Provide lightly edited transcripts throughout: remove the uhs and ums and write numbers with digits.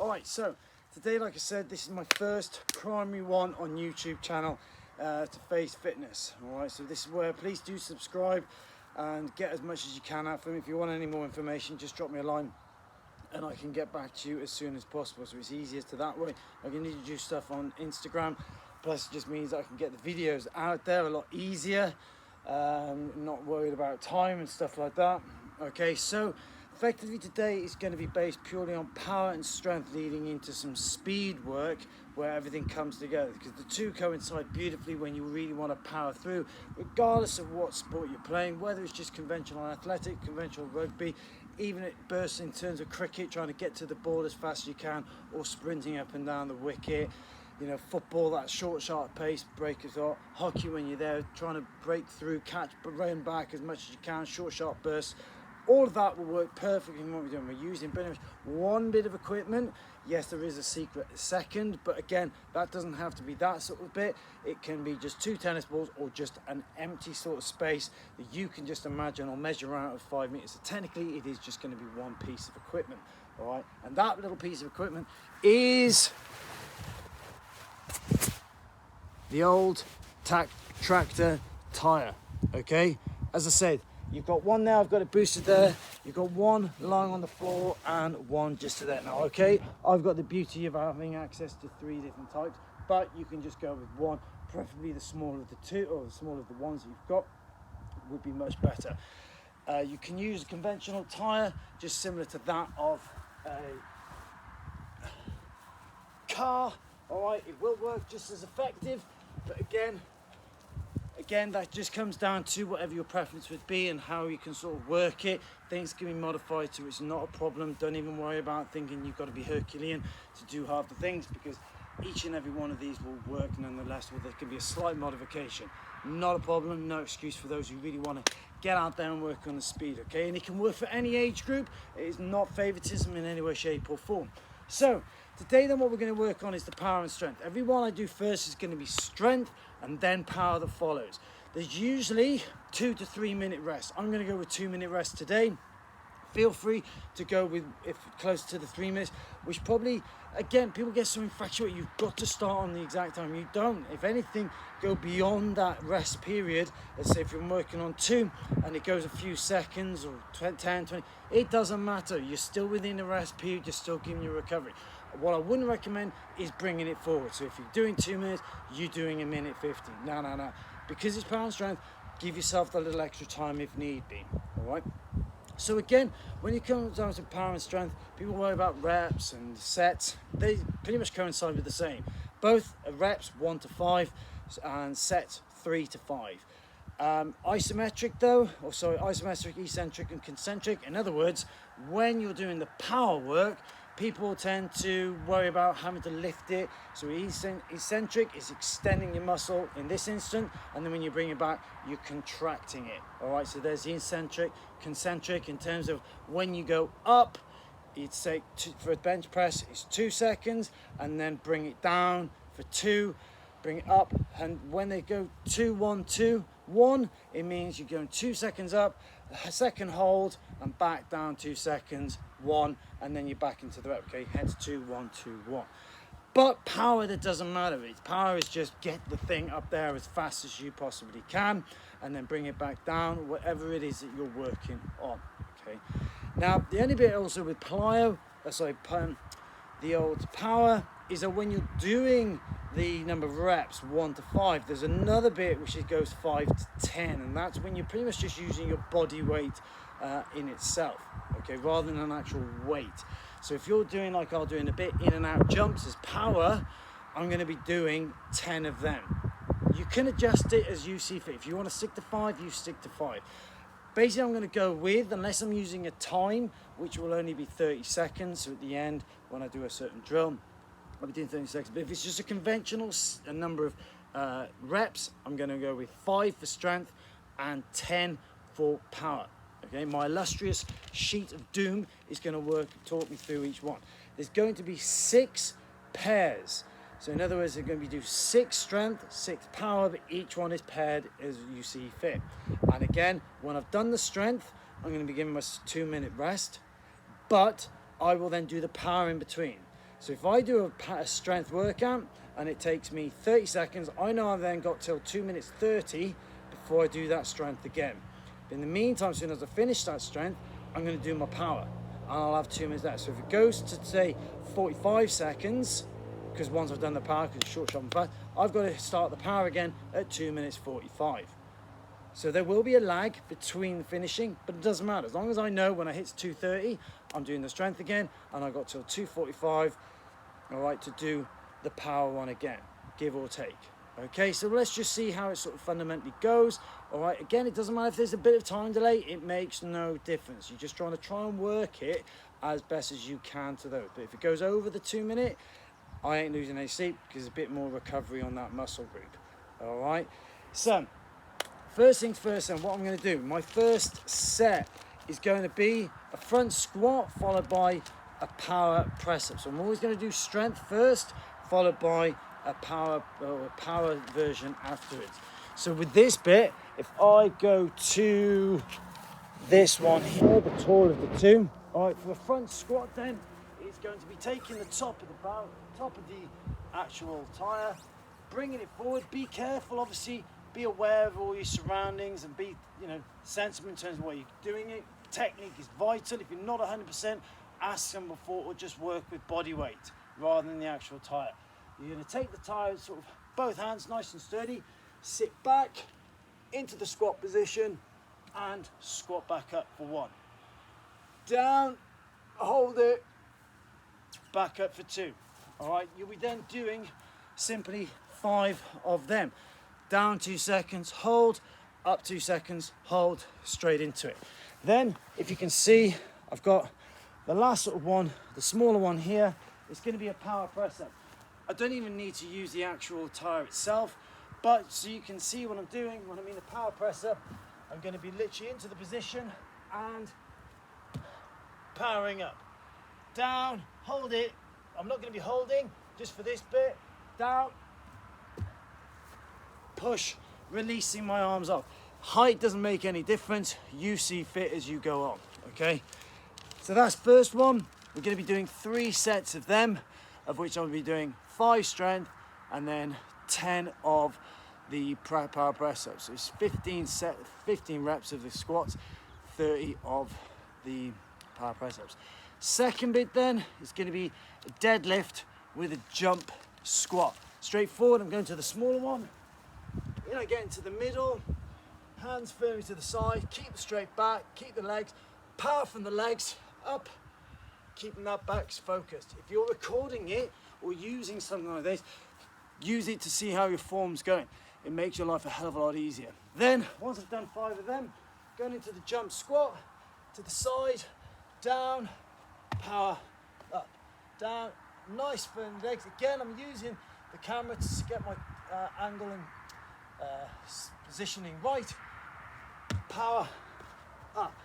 Alright, so today, like I said, this is my first primary one on YouTube channel to Face Fitness. Alright, so this is where please do subscribe and get as much as you can out from me. If you want any more information, just drop me a line and I can get back to you as soon as possible. So it's easiest to that way. I can need to do stuff on Instagram, plus it just means I can get the videos out there a lot easier. Not worried about time and stuff like that. Okay, so effectively today is going to be based purely on power and strength, leading into some speed work where everything comes together, because the two coincide beautifully when you really want to power through, regardless of what sport you're playing, whether it's just conventional athletic, conventional rugby, even it bursts in terms of cricket, trying to get to the ball as fast as you can, or sprinting up and down the wicket. You know, football, that short, sharp pace, breakers off. Hockey, when you're there, trying to break through, catch, but run back as much as you can, short, sharp bursts. All of that will work perfectly in what we're doing. We're using pretty much one bit of equipment. Yes, there is a secret second, but again, that doesn't have to be that sort of bit. It can be just 2 tennis balls or just an empty sort of space that you can just imagine or measure out of 5 meters. So technically, it is just going to be one piece of equipment, all right? And that little piece of equipment is the old tractor Tyre, okay? As I said, you've got one there, I've got it boosted there. You've got one lying on the floor and one just to there now, okay? I've got the beauty of having access to 3 different types, but you can just go with one, preferably the smaller of the two, or the smaller of the ones that you've got would be much better. You can use a conventional Tyre, just similar to that of a car, all right? It will work just as effective, but again, that just comes down to whatever your preference would be and how you can sort of work it. Things can be modified, so it's not a problem. Don't even worry about thinking you've got to be Herculean to do half the things, because each and every one of these will work nonetheless. Well, there can be a slight modification. Not a problem, no excuse for those who really want to get out there and work on the speed, okay? And it can work for any age group. It is not favoritism in any way, shape or form. So today then what we're going to work on is the power and strength. Every one I do first is going to be strength and then power that follows. There's usually 2 to 3 minute rest. I'm going to go with 2-minute rest today. Feel free to go with if close to the 3 minutes, which probably, again, people get so infatuated, you've got to start on the exact time. You don't. If anything, go beyond that rest period. Let's say if you're working on 2 and it goes a few seconds or 10, 20, it doesn't matter. You're still within the rest period. You're still giving your recovery. What I wouldn't recommend is bringing it forward. So if you're doing 2 minutes, you're doing 1:50. No. Because it's power and strength, give yourself that little extra time if need be, all right? So again, when it comes down to power and strength, people worry about reps and sets. They pretty much coincide with the same. Both reps 1 to 5 and sets 3 to 5. Isometric, eccentric and concentric. In other words, when you're doing the power work, people tend to worry about having to lift it. So eccentric is extending your muscle in this instant, and then when you bring it back, you're contracting it. All right, so there's the eccentric. Concentric, in terms of when you go up, you'd say for a bench press, it's 2 seconds, and then bring it down for 2, bring it up, and when they go 2, 1, 2, 1, it means you're going 2 seconds up, a second hold, and back down 2 seconds, 1, and then you're back into the rep, okay? Hence 2, 1, 2, 1. But power, that doesn't matter. Power is just get the thing up there as fast as you possibly can, and then bring it back down, whatever it is that you're working on, okay? Now, the only bit also with Plyo, the old power, is that when you're doing the number of reps, 1 to 5, there's another bit which it goes 5 to 10, and that's when you're pretty much just using your body weight in itself, okay, rather than an actual weight. So if you're doing, like I'll do in a bit, in and out jumps as power, I'm going to be doing 10 of them. You can adjust it as you see fit. If you want to stick to 5, you stick to 5. Basically, I'm going to go with, unless I'm using a time, which will only be 30 seconds. So at the end, when I do a certain drill, I'll be doing 30 seconds. But if it's just a conventional number of reps, I'm going to go with 5 for strength and 10 for power. Okay, my illustrious sheet of doom is going to talk me through each one. There's going to be 6 pairs. So in other words, they're going to do 6 strength, 6 power, but each one is paired as you see fit. And again, when I've done the strength, I'm going to be giving myself a 2-minute rest, but I will then do the power in between. So if I do a strength workout and it takes me 30 seconds, I know I've then got till 2 minutes 30 before I do that strength again. But in the meantime, as soon as I finish that strength, I'm going to do my power, and I'll have 2 minutes left. So if it goes to, say, 45 seconds, because once I've done the power, because it's short, sharp and fast, I've got to start the power again at 2 minutes 45. So there will be a lag between the finishing, but it doesn't matter. As long as I know when I hit 2:30, I'm doing the strength again, and I got till 2:45, all right, to do the power one again, give or take. Okay, so let's just see how it sort of fundamentally goes. All right, again, it doesn't matter if there's a bit of time delay, it makes no difference. You're just trying to work it as best as you can to those. But if it goes over the 2 minute, I ain't losing any sleep, because there's a bit more recovery on that muscle group. All right, so first things first, then what I'm going to do, my first set is going to be a front squat followed by a power press up. So I'm always going to do strength first, followed by a power version afterwards. So with this bit, if I go to this one here, the tall of the two, all right, for a front squat, then it's going to be taking the top of the actual tire, bringing it forward. Be careful, obviously, be aware of all your surroundings, and be, sensible in terms of what you're doing. It technique is vital. If you're not 100%, ask them before, or just work with body weight rather than the actual tire. You're going to take the tire sort of both hands nice and sturdy, sit back into the squat position, and squat back up for one. Down, hold it, back up for two. All right, you'll be then doing simply 5 of them. Down 2 seconds, hold, up 2 seconds, hold, straight into it. Then, if you can see, I've got the last sort of one, the smaller one here. It's going to be a power press up. I don't even need to use the actual tire itself, but so you can see what I'm doing when I mean a power press up. I'm going to be literally into the position and powering up. Down, hold it. I'm not going to be holding, just for this bit. Down, push, releasing my arms off. Height doesn't make any difference. You see fit as you go on, okay? So that's first one. We're going to be doing 3 sets of them, of which I'll be doing 5 strength and then 10 of the power press ups. So it's 15 reps of the squats, 30 of the power press ups. Second bit then is going to be a deadlift with a jump squat. Straightforward. I'm going to the smaller one. Get into the middle, hands firmly to the side, keep the straight back, keep the legs, power from the legs up, keeping that back focused. If you're recording it or using something like this, use it to see how your form's going. It makes your life a hell of a lot easier. Then, once I've done 5 of them, going into the jump squat, to the side, down, power, up, down, nice firm legs. Again, I'm using the camera to get my angle and positioning right, power, up.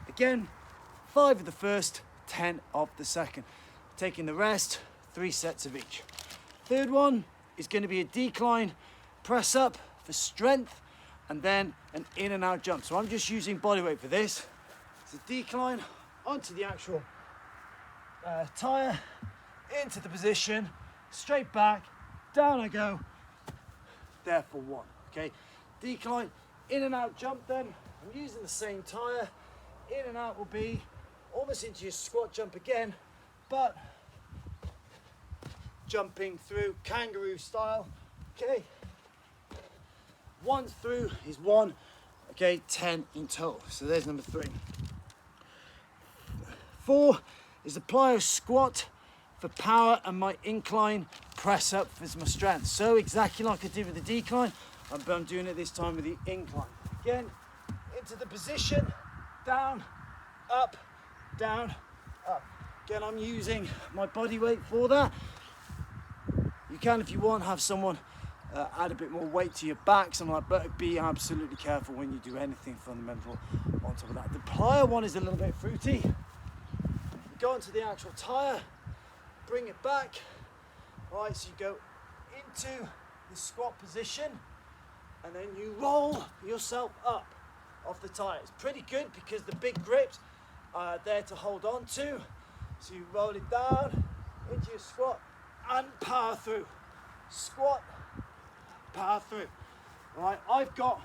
Again, 5 of the first, 10 of the second. Taking the rest, 3 sets of each. Third one is going to be a decline press up for strength, and then an in and out jump. So I'm just using body weight for this. It's a decline onto the actual tire, into the position, straight back, down I go, there for 1, okay? Decline, in and out jump then. I'm using the same tire. In and out will be almost into your squat jump again, but jumping through kangaroo style, okay? 1 through is 1, okay, 10 in total. So there's number 3. 4 is the Plyo Squat for power, and my incline press up for my strength. So exactly like I did with the decline, but I'm doing it this time with the incline. Again, into the position, down, up, down, up. Again, I'm using my body weight for that. You can, if you want, have someone add a bit more weight to your back, something like that, but be absolutely careful when you do anything fundamental on top of that. The Plyo one is a little bit fruity. You go onto the actual tire, bring it back. All right, so you go into the squat position, and then you roll yourself up off the tire. It's pretty good because the big grips are there to hold on to. So you roll it down, into your squat, and power through. Squat, power through. All right, I've got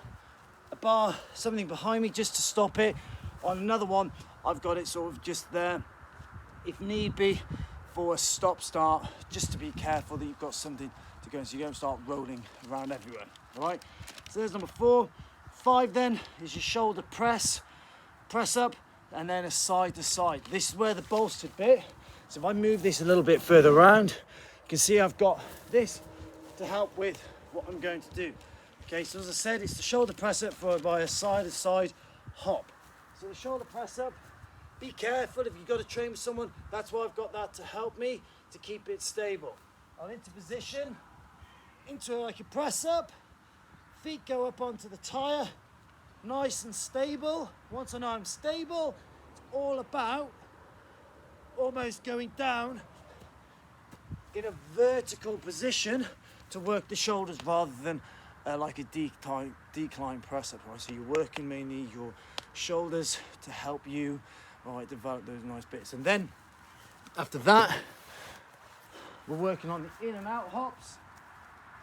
a bar, something behind me just to stop it. On another one, I've got it sort of just there, if need be, for a stop-start, just to be careful that you've got something to go, so you don't start rolling around everywhere. All right, so there's number 4. 5 then is your shoulder press up, and then a side to side. This is where the bolstered bit, so if I move this a little bit further around, you can see I've got this to help with what I'm going to do. Okay, so as I said, it's the shoulder press up followed by a side to side hop. So the shoulder press up, be careful if you've got to train with someone, that's why I've got that to help me to keep it stable. I'm into position, into like a press up, feet go up onto the tyre, nice and stable. Once I know I'm stable, it's all about almost going down in a vertical position to work the shoulders rather than like a decline press up. Right? So you're working mainly your shoulders to help you develop those nice bits. And then after that, we're working on the in and out hops.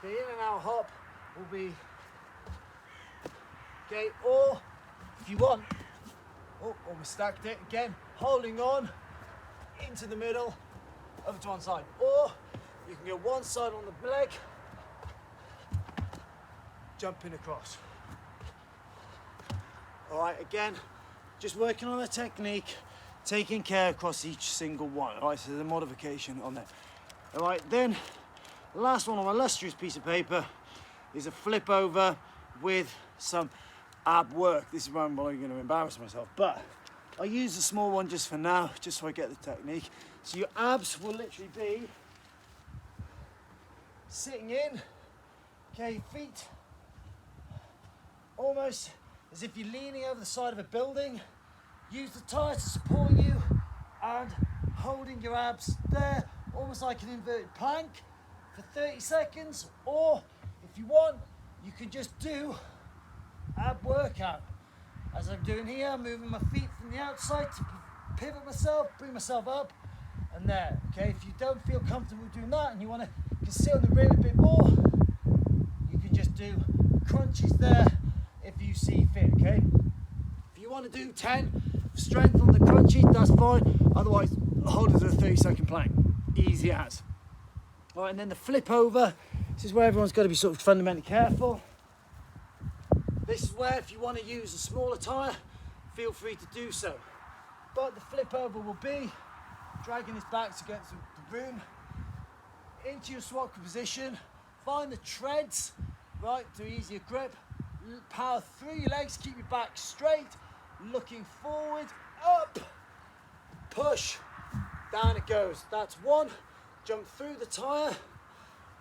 The in and out hop will be, okay, or if you want, almost stacked it again, holding on into the middle, over to one side, or you can go one side on the leg, jumping across. All right, again, just working on the technique, taking care across each single one. All right, so there's a modification on there. All right, then the last one on my illustrious piece of paper is a flip over with some ab work. This is where I'm probably going to embarrass myself, but I use a small one just for now, just so I get the technique. So your abs will literally be sitting in, okay, feet almost as if you're leaning over the side of a building. Use the tyre to support you and holding your abs there, almost like an inverted plank for 30 seconds. Or if you want, you can just do ab workout. As I'm doing here, I'm moving my feet from the outside to pivot myself, bring myself up and there. Okay, if you don't feel comfortable doing that and you want to sit on the rail a bit more, you can just do crunches there if you see fit. Okay, if you want to do 10 strength on the crunchy, that's fine. Otherwise, hold it to a 30-second plank, easy as. All right, and then the flip over. This is where everyone's got to be sort of fundamentally careful. This is where, if you want to use a smaller tyre, feel free to do so. But the flip over will be dragging his back against the room, into your squat position, find the treads, right, to ease your grip, power through your legs, keep your back straight, looking forward, up, push, down it goes. That's 1, jump through the tyre,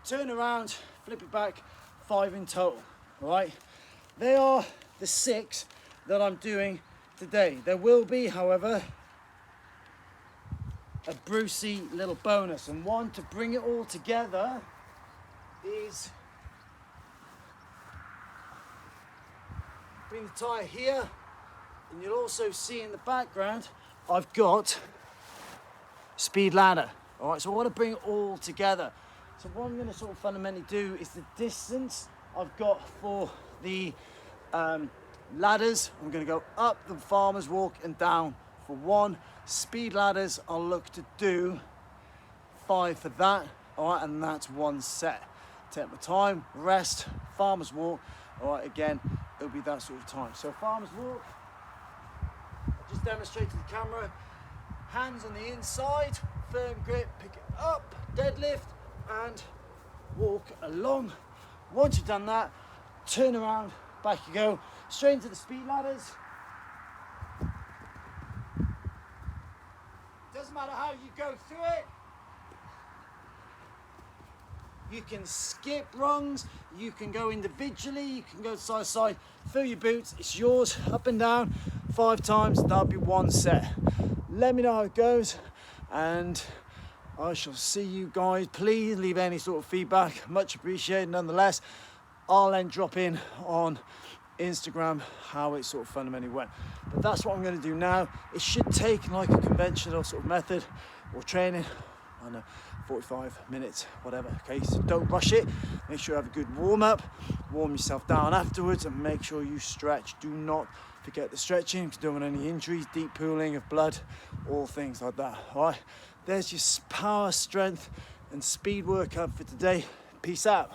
turn around, flip it back, 5 in total, all right? They are the 6 that I'm doing today. There will be, however, a Brucey little bonus, and one to bring it all together is bring the tyre here, and you'll also see in the background I've got speed ladder. All right, so I want to bring it all together. So what I'm going to sort of fundamentally do is the distance I've got for the ladders. I'm going to go up the farmer's walk and down for 1. Speed ladders, I'll look to do 5 for that. All right, and that's 1 set. Take my time, rest, farmer's walk. All right, again, it'll be that sort of time. So farmer's walk, I'll just demonstrate to the camera. Hands on the inside, firm grip, pick it up, deadlift, and walk along. Once you've done that, turn around, back you go, straight into the speed ladders. Doesn't matter how you go through it. You can skip rungs, you can go individually, you can go side to side, fill your boots, it's yours, up and down, 5 times, that'll be 1 set. Let me know how it goes, and I shall see you guys. Please leave any sort of feedback, much appreciated nonetheless. I'll then drop in on Instagram how it sort of fundamentally went. But that's what I'm going to do now. It should take like a conventional sort of method or training I don't know, 45 minutes, whatever. Okay, so don't rush it. Make sure you have a good warm up, warm yourself down afterwards, and make sure you stretch. Do not forget the stretching, because you don't want any injuries, deep pooling of blood, all things like that. All right, there's your power, strength and speed workout for today. Peace out.